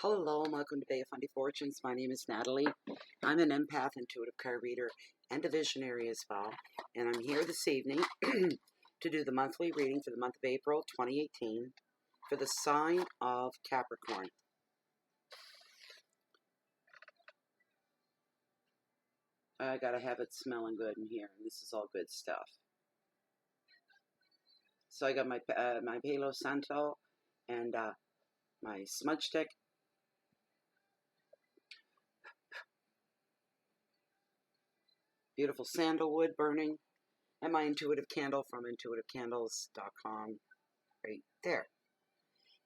Hello and welcome to Bay of Fundy Fortunes. My name is Natalie. I'm an empath, intuitive card reader, and a visionary as well. And I'm here this evening to do the monthly reading for the month of April 2018 for the sign of Capricorn. I gotta have it smelling good in here, and this is all good stuff. So I got my Palo Santo and my smudge stick. Beautiful sandalwood burning, and my intuitive candle from intuitivecandles.com right there.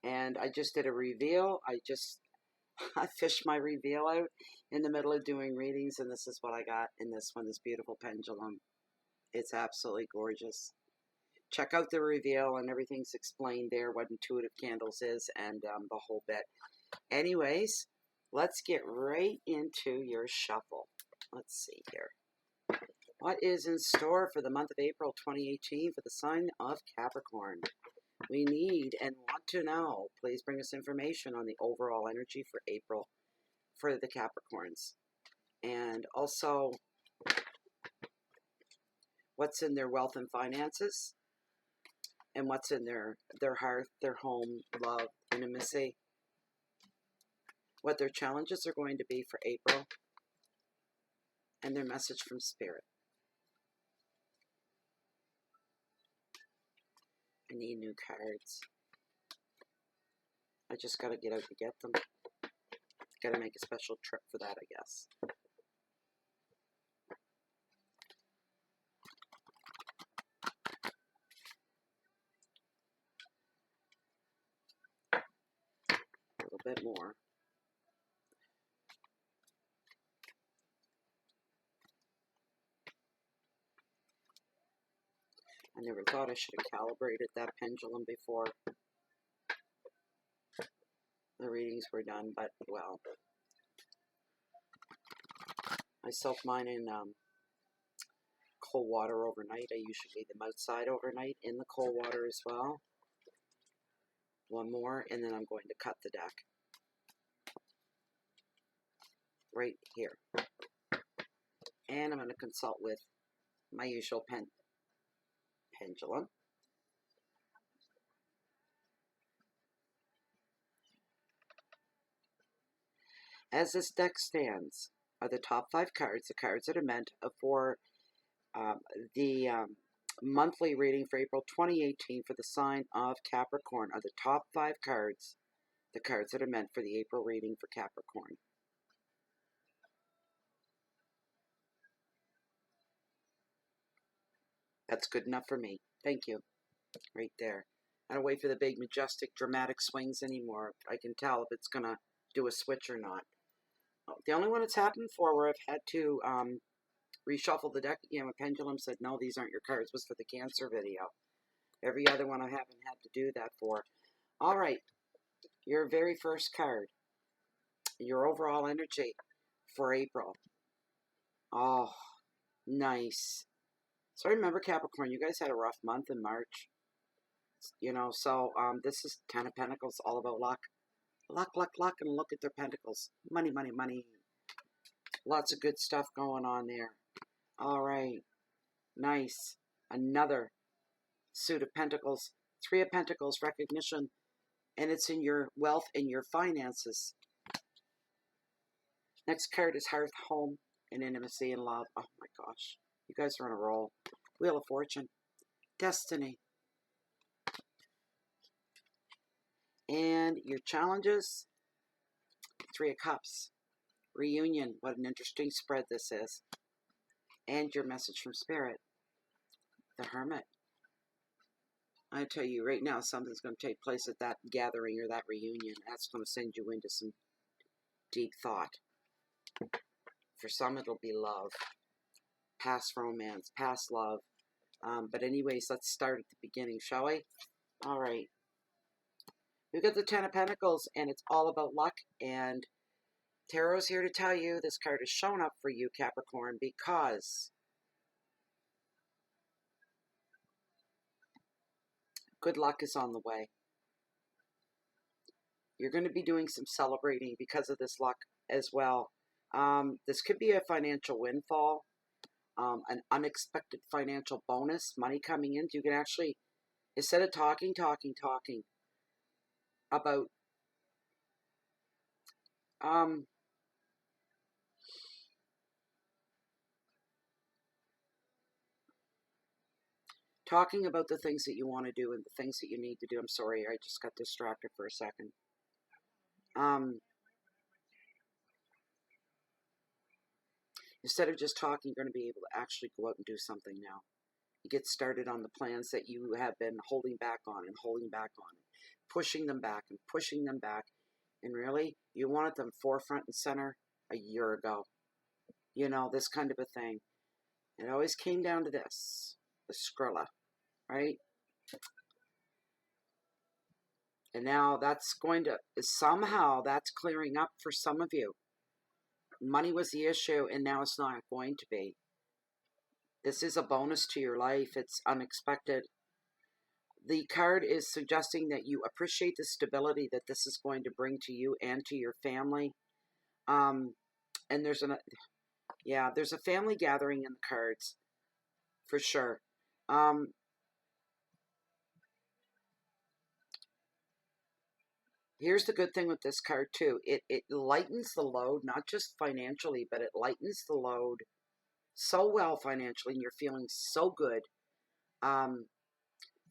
And I just did a reveal. I fished my reveal out in the middle of doing readings, and this is what I got in this one, this beautiful pendulum. It's absolutely gorgeous. Check out the reveal, and everything's explained there, what Intuitive Candles is, and the whole bit. Anyways, let's get right into your shuffle. Let's see here. What is in store for the month of April 2018 for the sign of Capricorn? We need and want to know. Please bring us information on the overall energy for April for the Capricorns. And also, what's in their wealth and finances? And what's in their hearth, their home, love, intimacy? What their challenges are going to be for April? And their message from Spirit. I need new cards. I just gotta get out to get them. Gotta make a special trip for that, I guess. A little bit more. I never thought I should have calibrated that pendulum before the readings were done, but, well, I soak mine in cold water overnight. I usually leave them outside overnight in the cold water as well. One more, and then I'm going to cut the deck. Right here. And I'm going to consult with my usual pendulum. As this deck stands, are the top 5 cards, the cards that are meant for the monthly reading for April 2018 for the sign of Capricorn. Are the top 5 cards the cards that are meant for the April reading for Capricorn? That's good enough for me. Thank you. Right there. I don't wait for the big, majestic, dramatic swings anymore. I can tell if it's going to do a switch or not. The only one it's happened for where I've had to reshuffle the deck again, a pendulum said, no, these aren't your cards, was for the Cancer video. Every other one I haven't had to do that for. All right. Your very first card. Your overall energy for April. Oh, nice. So remember, Capricorn, you guys had a rough month in March. You know, so this is 10 of Pentacles, all about luck. Luck, luck, luck, and look at their pentacles. Money, money, money. Lots of good stuff going on there. All right. Nice. Another suit of Pentacles. 3 of Pentacles, recognition. And it's in your wealth and your finances. Next card is hearth, home, and intimacy and love. Oh my gosh. You guys are on a roll. Wheel of Fortune. Destiny. And your challenges. 3 of Cups. Reunion. What an interesting spread this is. And your message from Spirit. The Hermit. I tell you right now, something's going to take place at that gathering or that reunion. That's going to send you into some deep thought. For some, it'll be love. Past romance. Past love. But anyways, let's start at the beginning, shall we? All right. We've got the 10 of Pentacles, and it's all about luck. And Tarot's here to tell you this card has shown up for you, Capricorn, because good luck is on the way. You're going to be doing some celebrating because of this luck as well. This could be a financial windfall, an unexpected financial bonus, money coming in. You can actually, instead of talking about um, talking about the things that you want to do and the things that you need to do. I'm sorry, I just got distracted for a second. Um, Instead of just talking, you're going to be able to actually go out and do something now. You get started on the plans that you have been holding back on and holding back on, pushing them back and pushing them back. And really, you wanted them forefront and center a year ago. You know, this kind of a thing. It always came down to this, the Skrilla, right? And now that's going to, somehow that's clearing up for some of you. Money was the issue, and now it's not going to be. This is a bonus to your life. It's unexpected. The card is suggesting that you appreciate the stability that this is going to bring to you and to your family. And there's there's a family gathering in the cards for sure. Here's the good thing with this card too. It lightens the load, not just financially, but it lightens the load so well financially, and you're feeling so good.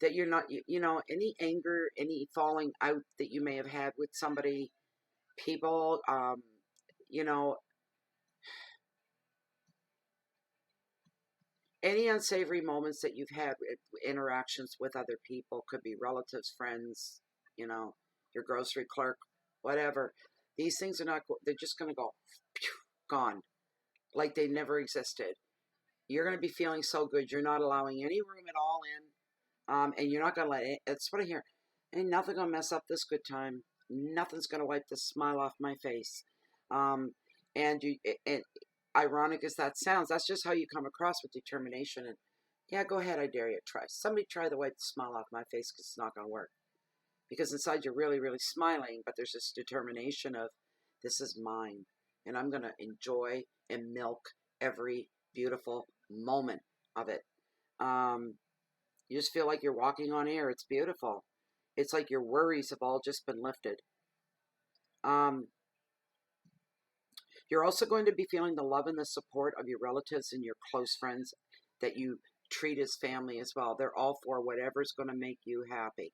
That you're not, you know, any anger, any falling out that you may have had with somebody, people, you know, any unsavory moments that you've had with interactions with other people, could be relatives, friends, you know, your grocery clerk, whatever. These things are not, they're just going to go, gone, like they never existed. You're going to be feeling so good. You're not allowing any room at all in. And you're not going to let it, it's what I hear. Ain't nothing going to mess up this good time. Nothing's going to wipe the smile off my face. Um, and ironic as that sounds, that's just how you come across with determination. And yeah, go ahead, I dare you. Try. Somebody try to wipe the smile off my face, because it's not going to work. Because inside you're really, really smiling, but there's this determination of, this is mine. And I'm going to enjoy and milk every beautiful moment of it. You just feel like you're walking on air. It's beautiful. It's like your worries have all just been lifted. You're also going to be feeling the love and the support of your relatives and your close friends that you treat as family as well. They're all for whatever's going to make you happy.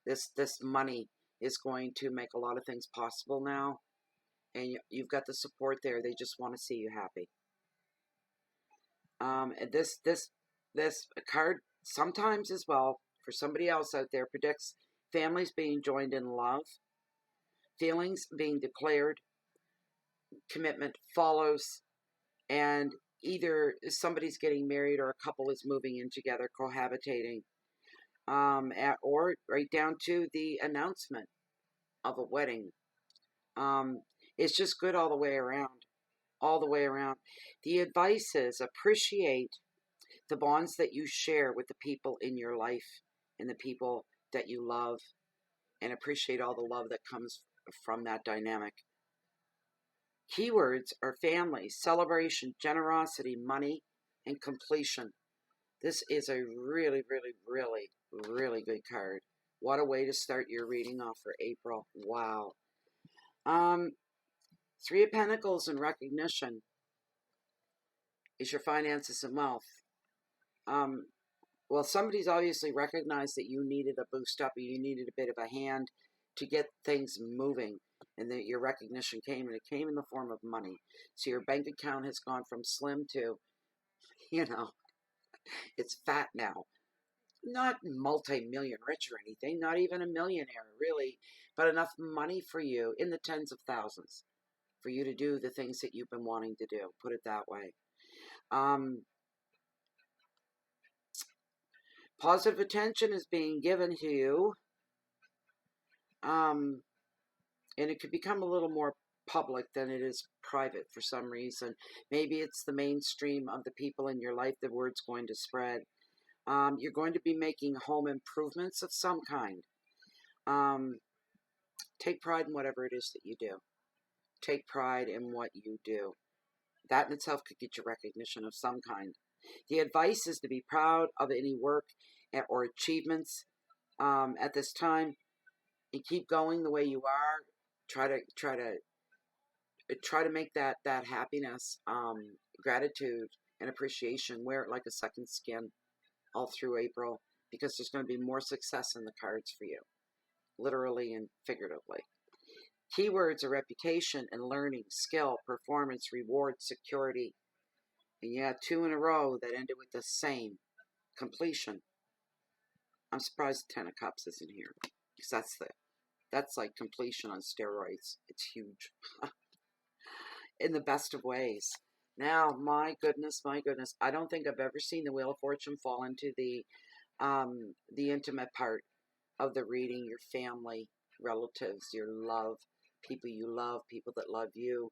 This money is going to make a lot of things possible now, and you've got the support there. They just want to see you happy. And this card sometimes as well, for somebody else out there, predicts families being joined in love, feelings being declared, commitment follows, and either somebody's getting married or a couple is moving in together, cohabitating, or right down to the announcement of a wedding. It's just good all the way around. All the way around. The advice is appreciate the bonds that you share with the people in your life and the people that you love, and appreciate all the love that comes from that dynamic. Keywords are family, celebration, generosity, money, and completion. This is a really, really, really, really good card. What a way to start your reading off for April. Wow. Three of Pentacles and recognition is your finances and wealth. Well, somebody's obviously recognized that you needed a boost up, or you needed a bit of a hand to get things moving, and that your recognition came, and it came in the form of money. So your bank account has gone from slim to, you know, it's fat now. Not multi-million rich or anything, not even a millionaire, really, but enough money for you in the tens of thousands for you to do the things that you've been wanting to do, put it that way. Positive attention is being given to you, and it could become a little more public than it is private for some reason. Maybe it's the mainstream of the people in your life, the word's going to spread. You're going to be making home improvements of some kind. Take pride in whatever it is that you do. Take pride in what you do. That in itself could get you recognition of some kind. The advice is to be proud of any work or achievements at this time, and keep going the way you are. Try to make that happiness, gratitude, and appreciation, wear it like a second skin all through April, because there's going to be more success in the cards for you, literally and figuratively. Keywords are reputation and learning, skill, performance, reward, security. And you had 2 in a row that ended with the same, completion. I'm surprised the 10 of Cups isn't here, because that's like completion on steroids. It's huge. In the best of ways. Now, my goodness, I don't think I've ever seen the Wheel of Fortune fall into the intimate part of the reading. Your family, relatives, your love, people you love, people that love you,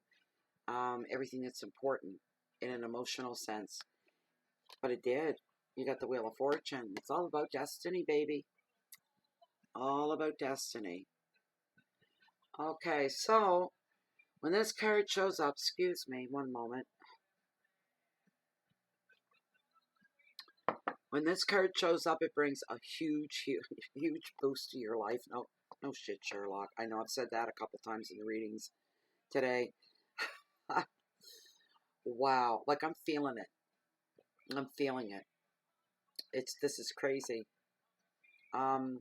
everything that's important in an emotional sense. But it did. You got the Wheel of Fortune. It's all about destiny, baby. All about destiny. Okay, so when this card shows up, excuse me, one moment. When this card shows up, it brings a huge, huge, huge boost to your life. No shit, Sherlock. I know I've said that a couple times in the readings today. Wow, like I'm feeling it. I'm feeling it. This is crazy. I'm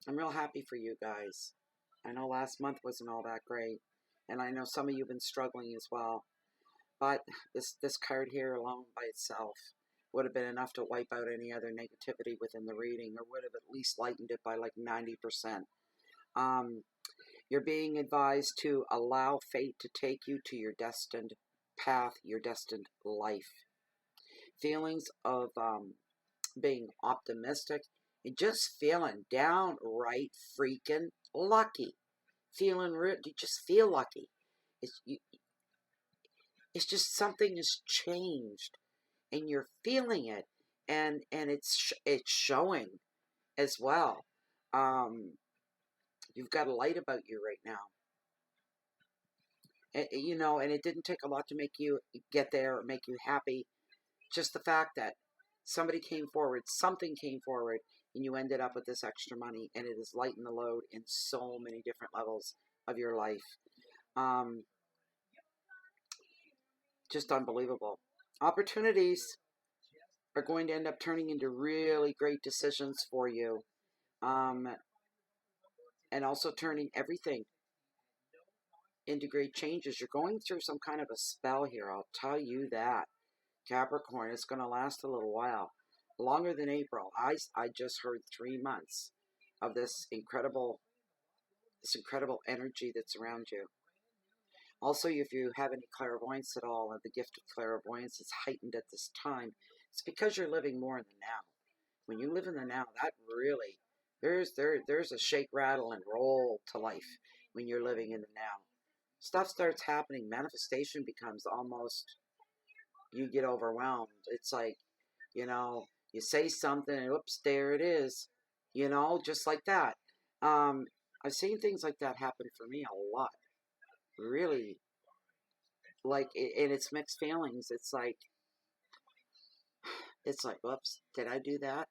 real happy for you guys. I know last month wasn't all that great, and I know some of you have been struggling as well. But this card here alone by itself would have been enough to wipe out any other negativity within the reading, or would have at least lightened it by like 90%. You're being advised to allow fate to take you to your destined path, your destined life. Feelings of being optimistic and just feeling downright freaking lucky. You just feel lucky. It's just something has changed, and you're feeling it, and it's showing as well. You've got a light about you right now. And it didn't take a lot to make you get there or make you happy. Just the fact that something came forward, and you ended up with this extra money, and it has lightened the load in so many different levels of your life. Just unbelievable. Opportunities are going to end up turning into really great decisions for you. And also turning everything into great changes. You're going through some kind of a spell here, I'll tell you that. Capricorn, it's going to last a little while. Longer than April. I just heard 3 months of this incredible energy that's around you. Also, if you have any clairvoyance at all, and the gift of clairvoyance is heightened at this time, it's because you're living more in the now. When you live in the now, that really, there's a shake, rattle, and roll to life when you're living in the now. Stuff starts happening. Manifestation becomes almost, you get overwhelmed. It's like, you say something and whoops, there it is. Just like that. I've seen things like that happen for me a lot. Really. And it's mixed feelings. It's like, whoops, did I do that?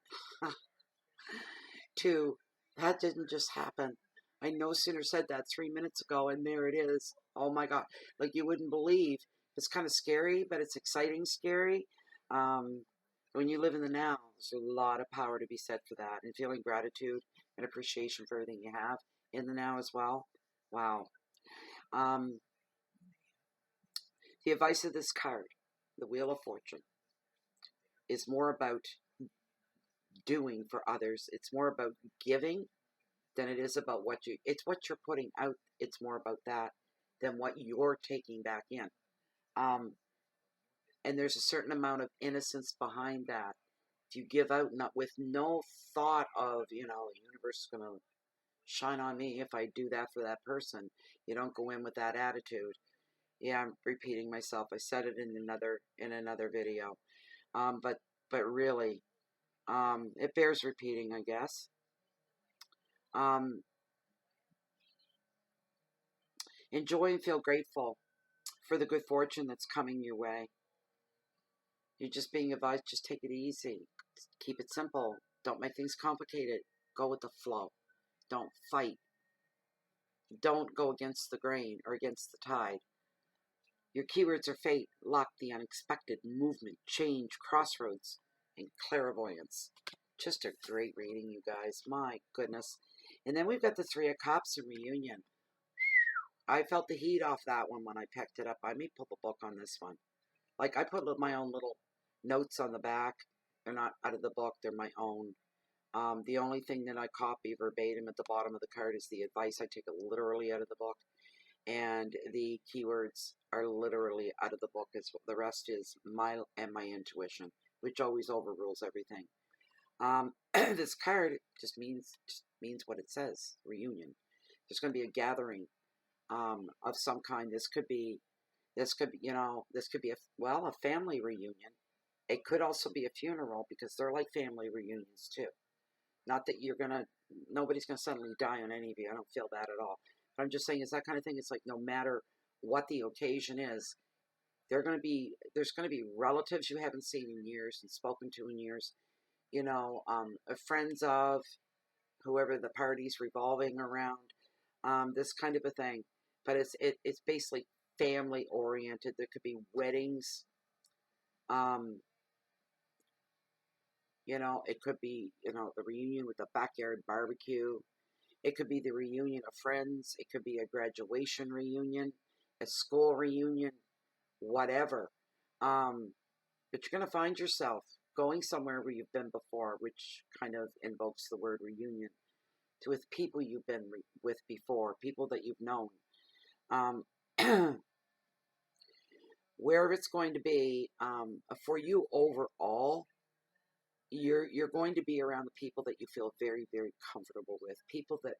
That didn't just happen. I no sooner said that 3 minutes ago, and there it is. Oh my God. Like you wouldn't believe. It's kind of scary, but it's exciting scary. When you live in the now, there's a lot of power to be said for that, and feeling gratitude and appreciation for everything you have in the now as well. Wow. The advice of this card, the Wheel of Fortune, is more about doing for others. It's more about giving than it is about it's what you're putting out. It's more about that than what you're taking back in. And there's a certain amount of innocence behind that. If you give out with no thought of, the universe is going to shine on me if I do that for that person. You don't go in with that attitude. Yeah, I'm repeating myself. I said it in another video. But really, it bears repeating, I guess. Enjoy and feel grateful for the good fortune that's coming your way. You're just being advised, just take it easy. Keep it simple. Don't make things complicated. Go with the flow. Don't fight. Don't go against the grain or against the tide. Your keywords are fate, luck, the unexpected, movement, change, crossroads, and clairvoyance. Just a great reading, you guys. My goodness. And then we've got the Three of Cups and reunion. I felt the heat off that one when I picked it up. I may pull a book on this one. Like, I put my own little notes on the back. They're not out of the book. They're my own. The only thing that I copy verbatim at the bottom of the card is the advice. I take it literally out of the book. And the keywords are literally out of the book. The rest is my intuition, which always overrules everything. This card just means what it says. Reunion. There's going to be a gathering of some kind. This could be a family reunion. It could also be a funeral, because they're like family reunions too. Not that nobody's gonna suddenly die on any of you. I don't feel that at all. But I'm just saying, it's that kind of thing. It's like, no matter what the occasion is, there's gonna be relatives you haven't seen in years and spoken to in years. Friends of whoever the party's revolving around. This kind of a thing. But it's basically family oriented. There could be weddings. It could be, the reunion with the backyard barbecue. It could be the reunion of friends. It could be a graduation reunion, a school reunion, whatever. But you're going to find yourself going somewhere where you've been before, which kind of invokes the word reunion, with people you've been with before, people that you've known. Wherever it's going to be, for you overall, you're going to be around the people that you feel very, very comfortable with. People that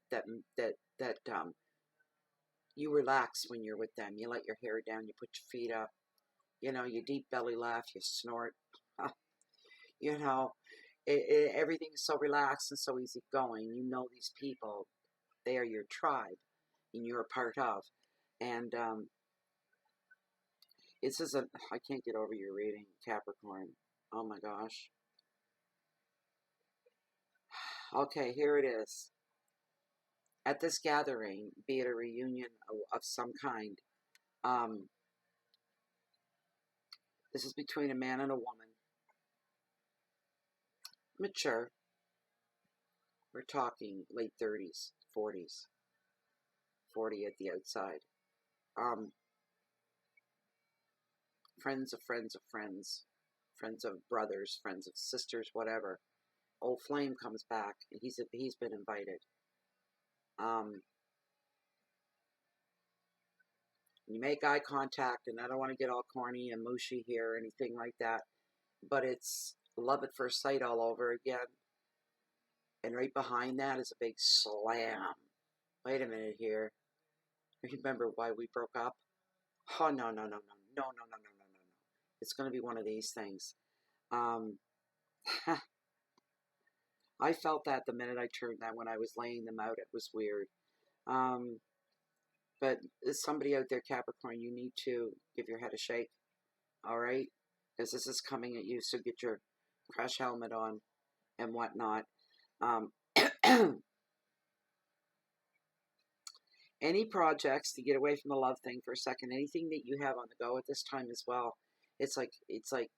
you relax when you're with them. You let your hair down, you put your feet up, you deep belly laugh, you snort. Everything is so relaxed and so easy going. These people, they are your tribe, and you're a part of. And I can't get over your reading, Capricorn. Oh my gosh. Okay, here it is. At this gathering, be it a reunion of some kind, this is between a man and a woman. Mature. We're talking late 30s, 40s, 40 at the outside. Friends of friends of friends, friends of brothers, friends of sisters, whatever. Old flame comes back, and he's been invited. You make eye contact, and I don't want to get all corny and mushy here or anything like that, but it's love at first sight all over again. And right behind that is a big slam. Wait a minute here. Remember why we broke up? Oh, no. It's going to be one of these things. I felt that the minute I turned that when I was laying them out. It was weird. But as somebody out there, Capricorn, you need to give your head a shake. All right? Because this is coming at you, so get your crash helmet on and whatnot. Any projects, to get away from the love thing for a second, anything that you have on the go at this time as well, it's like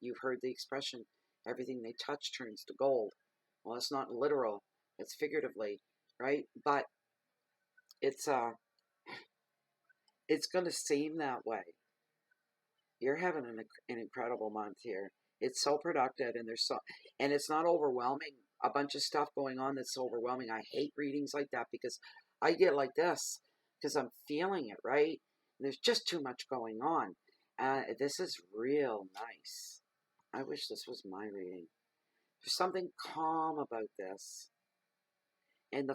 you've heard the expression, everything they touch turns to gold. Well, it's not literal, it's figuratively, right? But it's going to seem that way. You're having an incredible month here. It's so productive, and it's not overwhelming. A bunch of stuff going on that's overwhelming. I hate readings like that, because I get like this because I'm feeling it, right? There's just too much going on. This is real nice. I wish this was my reading. There's something calm about this, and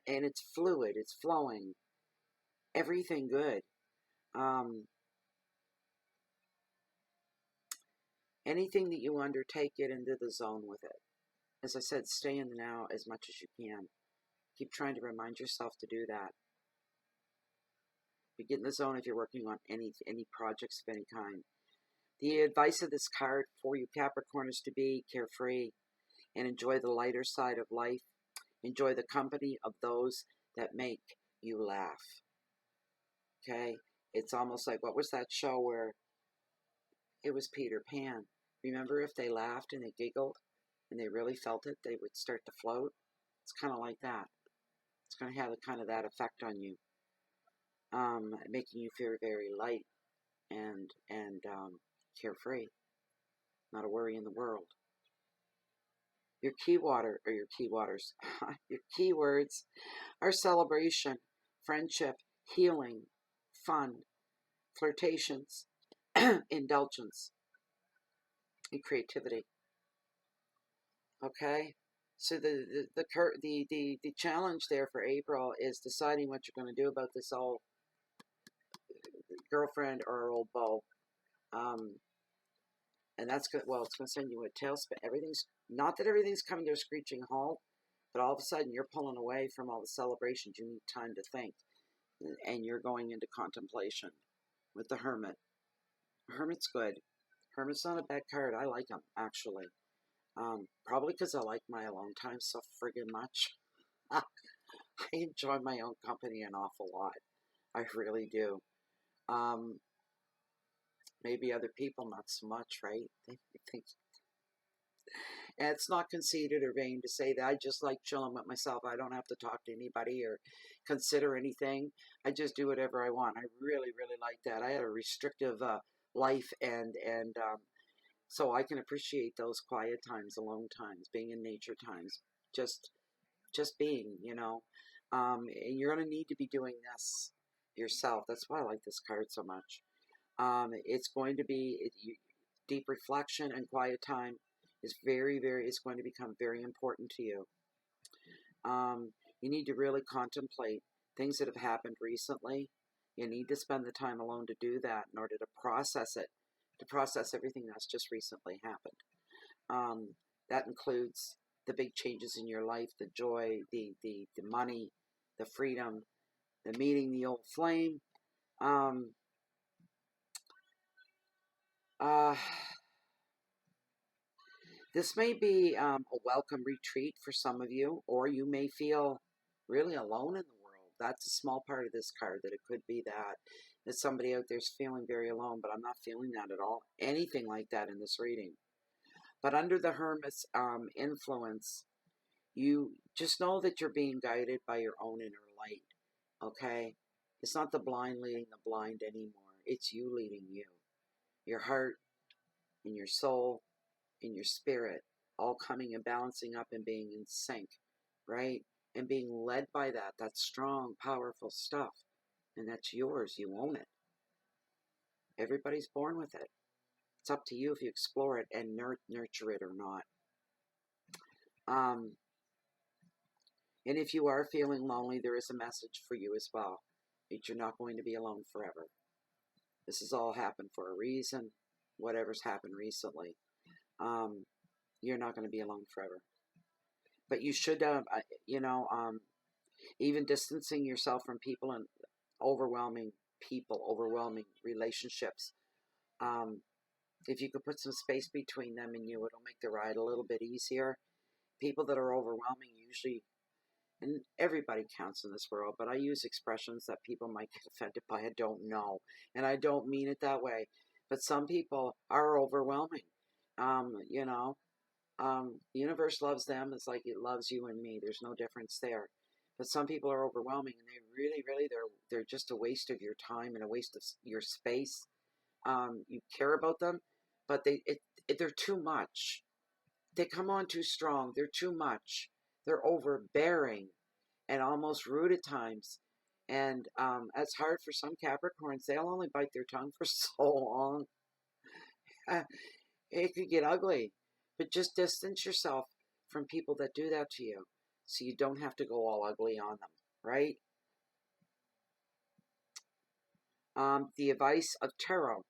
it's fluid. It's flowing. Everything good. Anything that you undertake, get into the zone with it. As I said, stay in the now as much as you can. Keep trying to remind yourself to do that. But get in the zone if you're working on any projects of any kind. The advice of this card for you Capricorn is to be carefree and enjoy the lighter side of life. Enjoy the company of those that make you laugh. Okay? It's almost like, what was that show where it was Peter Pan? Remember, if they laughed and they giggled and they really felt it, they would start to float. It's kind of like that. It's going to have kind of that effect on you, making you feel very light and carefree, not a worry in the world. Your your keywords are celebration, friendship, healing, fun, flirtations, indulgence, and creativity. Okay, so the challenge there for April is deciding what you're going to do about this old girlfriend or old beau. And that's good. Well, it's going to send you a tailspin. Everything's not that everything's coming to a screeching halt, but all of a sudden you're pulling away from all the celebrations. You need time to think, and you're going into contemplation with the Hermit. Hermit's good. Hermit's not a bad card. I like him actually. Probably because I like my alone time so friggin' much. I enjoy my own company an awful lot. I really do. Maybe other people not so much, right? They think, and it's not conceited or vain to say that I just like chilling with myself. I don't have to talk to anybody or consider anything. I just do whatever I want. I really, really like that. I had a restrictive life, and so I can appreciate those quiet times, alone times, being in nature times, just being, and you're going to need to be doing this yourself. That's why I like this card so much. It's going to be deep reflection and quiet time is it's going to become very important to you. You need to really contemplate things that have happened recently. You need to spend the time alone to do that in order to process it, to process everything that's just recently happened. That includes the big changes in your life, the joy, the money, the freedom, the meeting the old flame. This may be a welcome retreat for some of you, or you may feel really alone in the world. That's a small part of this card, that it could be that somebody out there is feeling very alone, but I'm not feeling that at all. Anything like that in this reading. But under the Hermit's influence, you just know that you're being guided by your own inner light, okay? It's not the blind leading the blind anymore. It's you leading you. Your heart and your soul and your spirit all coming and balancing up and being in sync, right? And being led by that. That's strong, powerful stuff. And that's yours. You own it. Everybody's born with it. It's up to you if you explore it and nurture it or not. And if you are feeling lonely, there is a message for you as well. That you're not going to be alone forever. This has all happened for a reason. Whatever's happened recently. You're not going to be alone forever. But you should, even distancing yourself from people and overwhelming relationships. If you could put some space between them and you, it'll make the ride a little bit easier. People that are overwhelming usually, and everybody counts in this world, but I use expressions that people might get offended by. I don't know, and I don't mean it that way. But some people are overwhelming. The universe loves them. It's like it loves you and me. There's no difference there. But some people are overwhelming, and they really, they're just a waste of your time and a waste of your space. You care about them, but they're too much. They come on too strong. They're too much. They're overbearing and almost rude at times. And it's hard for some Capricorns. They'll only bite their tongue for so long. It could get ugly. But just distance yourself from people that do that to you, so you don't have to go all ugly on them, right? The advice of tarot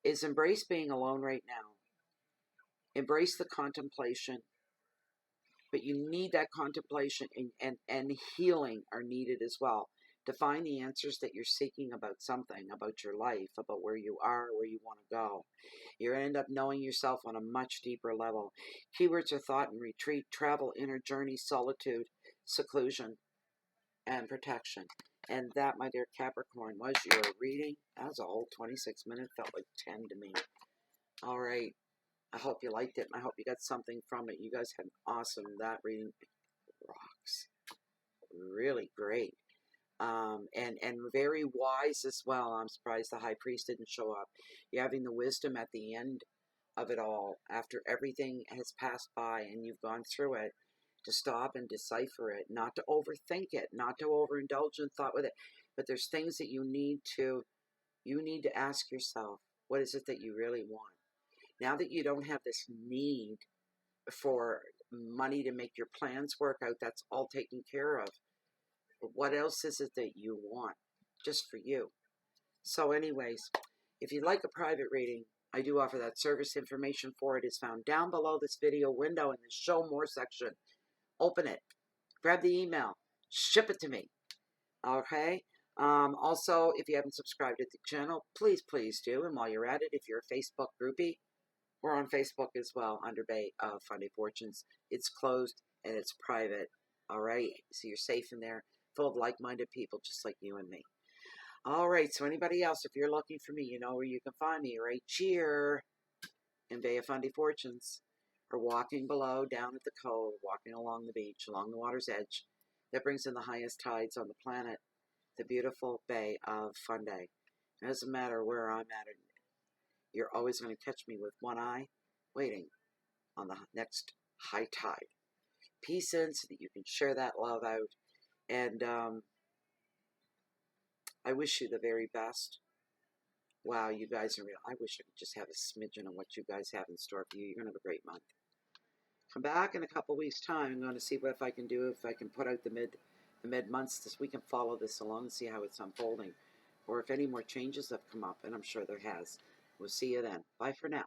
is embrace being alone right now. Embrace the contemplation. But you need that contemplation, and healing are needed as well. to find the answers that you're seeking about something, about your life, about where you are, where you want to go. You end up knowing yourself on a much deeper level. Keywords are thought and retreat, travel, inner journey, solitude, seclusion, and protection. And that, my dear Capricorn, was your reading. That was a whole 26 minutes. Felt like 10 to me. All right. I hope you liked it. And I hope you got something from it. You guys had awesome. That reading rocks. Really great. And very wise as well. I'm surprised the high priest didn't show up. You're having the wisdom at the end of it all, after everything has passed by and you've gone through it, to stop and decipher it, not to overthink it, not to overindulge in thought with it. But there's things that you need to ask yourself, what is it that you really want? Now that you don't have this need for money to make your plans work out, that's all taken care of. But what else is it that you want just for you? So anyways, if you'd like a private reading, I do offer that service. Information for it is found down below this video window in the show more section. Open it, grab the email, ship it to me. Okay. Also, if you haven't subscribed to the channel, please do. And while you're at it, if you're a Facebook groupie, we're on Facebook as well under Bay of Funday Fortunes. It's closed and it's private. All right. So you're safe in there, full of like-minded people just like you and me. All right. So anybody else, if you're looking for me, you know where you can find me right here in Bay of Fundy Fortunes, or walking below down at the cove, walking along the beach, along the water's edge. That brings in the highest tides on the planet, the beautiful Bay of Fundy. It doesn't matter where I'm at. You're always going to catch me with one eye, waiting on the next high tide. Peace in so that you can share that love out. And I wish you the very best. Wow, you guys are real. I wish I could just have a smidgen of what you guys have in store for you. You're going to have a great month. Come back in a couple weeks' time. I'm going to see what if I can do, if I can put out the mid months this we can follow this along and see how it's unfolding, or if any more changes have come up, and I'm sure there has. We'll see you then. Bye for now.